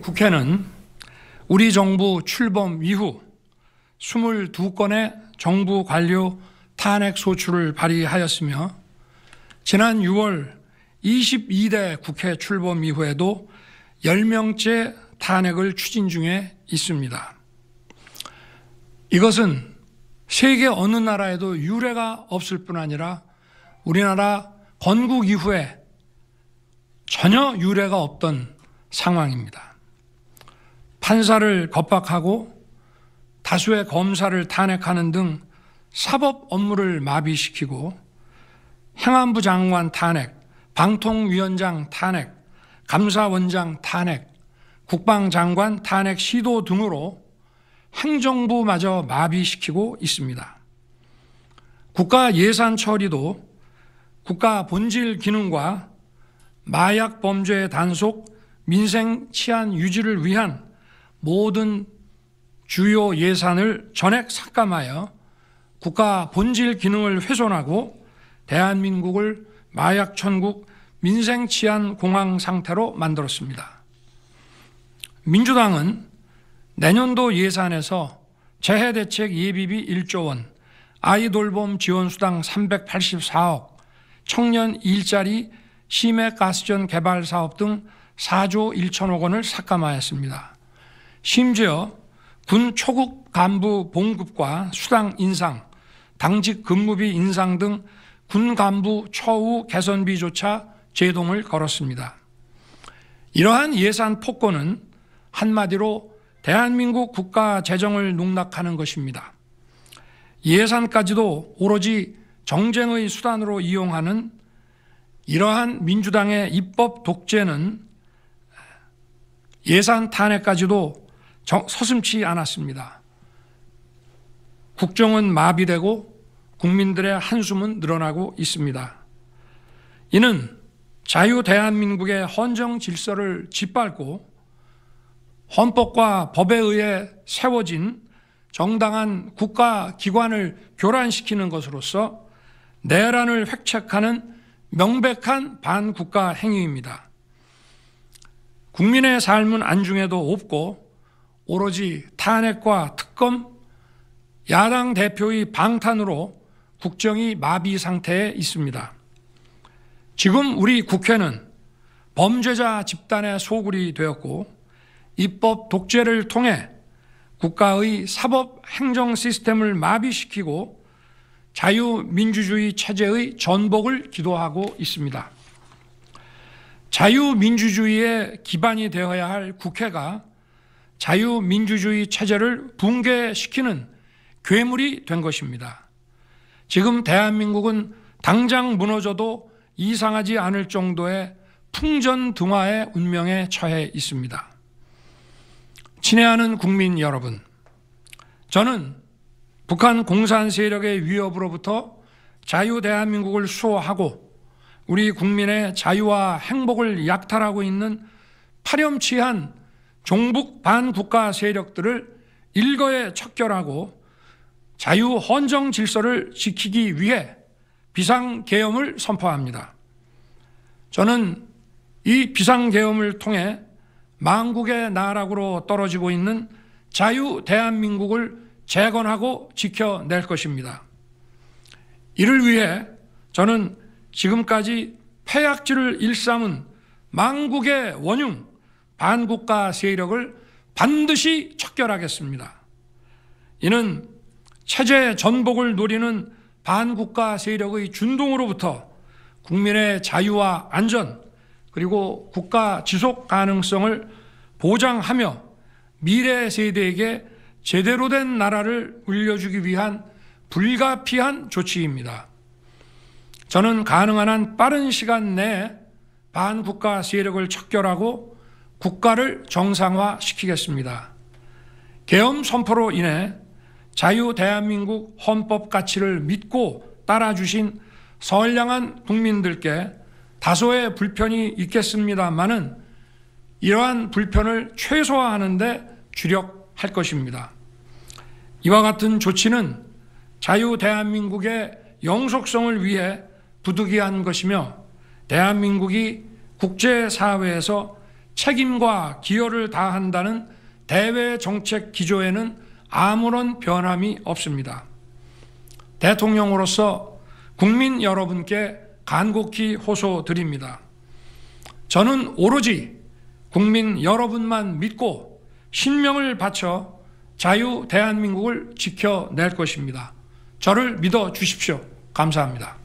국회는 우리 정부 출범 이후 22건의 정부 관료 탄핵 소추를 발의하였으며 지난 6월 22대 국회 출범 이후에도 10명째 탄핵을 추진 중에 있습니다. 이것은 세계 어느 나라에도 유례가 없을 뿐 아니라 우리나라 건국 이후에 전혀 유례가 없던 상황입니다. 판사를 겁박하고 다수의 검사를 탄핵하는 등 사법 업무를 마비시키고 행안부 장관 탄핵, 방통위원장 탄핵, 감사원장 탄핵, 국방장관 탄핵 시도 등으로 행정부마저 마비시키고 있습니다. 국가 예산 처리도 국가 본질 기능과 마약 범죄 단속, 민생 치안 유지를 위한 모든 주요 예산을 전액 삭감하여 국가 본질 기능을 훼손하고 대한민국을 마약 천국, 민생 치안 공황 상태로 만들었습니다. 민주당은 내년도 예산에서 재해대책 예비비 1조 원, 아이돌봄 지원수당 384억, 청년 일자리 심해가스전 개발 사업 등 4조 1천억 원을 삭감하였습니다. 심지어 군 초급 간부 봉급과 수당 인상, 당직 근무비 인상 등 군 간부 처우 개선비조차 제동을 걸었습니다. 이러한 예산 폭거는 한마디로 대한민국 국가 재정을 농락하는 것입니다. 예산까지도 오로지 정쟁의 수단으로 이용하는 이러한 민주당의 입법 독재는 예산 탄핵까지도 서슴지 않았습니다. 국정은 마비되고 국민들의 한숨은 늘어나고 있습니다. 이는 자유 대한민국의 헌정 질서를 짓밟고 헌법과 법에 의해 세워진 정당한 국가기관을 교란시키는 것으로서 내란을 획책하는 명백한 반국가 행위입니다. 국민의 삶은 안중에도 없고 오로지 탄핵과 특검, 야당 대표의 방탄으로 국정이 마비 상태에 있습니다. 지금 우리 국회는 범죄자 집단의 소굴이 되었고 입법 독재를 통해 국가의 사법 행정 시스템을 마비시키고 자유민주주의 체제의 전복을 기도하고 있습니다. 자유민주주의의 기반이 되어야 할 국회가 자유민주주의 체제를 붕괴시키는 괴물이 된 것입니다. 지금 대한민국은 당장 무너져도 이상하지 않을 정도의 풍전등화의 운명에 처해 있습니다. 친애하는 국민 여러분, 저는 북한 공산 세력의 위협으로부터 자유 대한민국을 수호하고 우리 국민의 자유와 행복을 약탈하고 있는 파렴치한 종북 반국가 세력들을 일거에 척결하고 자유 헌정 질서를 지키기 위해 비상계엄을 선포합니다. 저는 이 비상계엄을 통해 망국의 나락으로 떨어지고 있는 자유 대한민국을 재건하고 지켜낼 것입니다. 이를 위해 저는 지금까지 폐악질을 일삼은 망국의 원흉, 반국가 세력을 반드시 척결하겠습니다. 이는 체제 전복을 노리는 반국가 세력의 준동으로부터 국민의 자유와 안전 그리고 국가 지속 가능성을 보장하며 미래 세대에게 제대로 된 나라를 물려주기 위한 불가피한 조치입니다. 저는 가능한 한 빠른 시간 내에 반국가 세력을 척결하고 국가를 정상화시키겠습니다. 계엄 선포로 인해 자유 대한민국 헌법 가치를 믿고 따라주신 선량한 국민들께 다소의 불편이 있겠습니다마는 이러한 불편을 최소화하는 데 주력할 것입니다. 이와 같은 조치는 자유 대한민국의 영속성을 위해 부득이한 것이며 대한민국이 국제사회에서 책임과 기여를 다한다는 대외 정책 기조에는 아무런 변함이 없습니다. 대통령으로서 국민 여러분께 간곡히 호소드립니다. 저는 오로지 국민 여러분만 믿고 신명을 바쳐 자유 대한민국을 지켜낼 것입니다. 저를 믿어 주십시오. 감사합니다.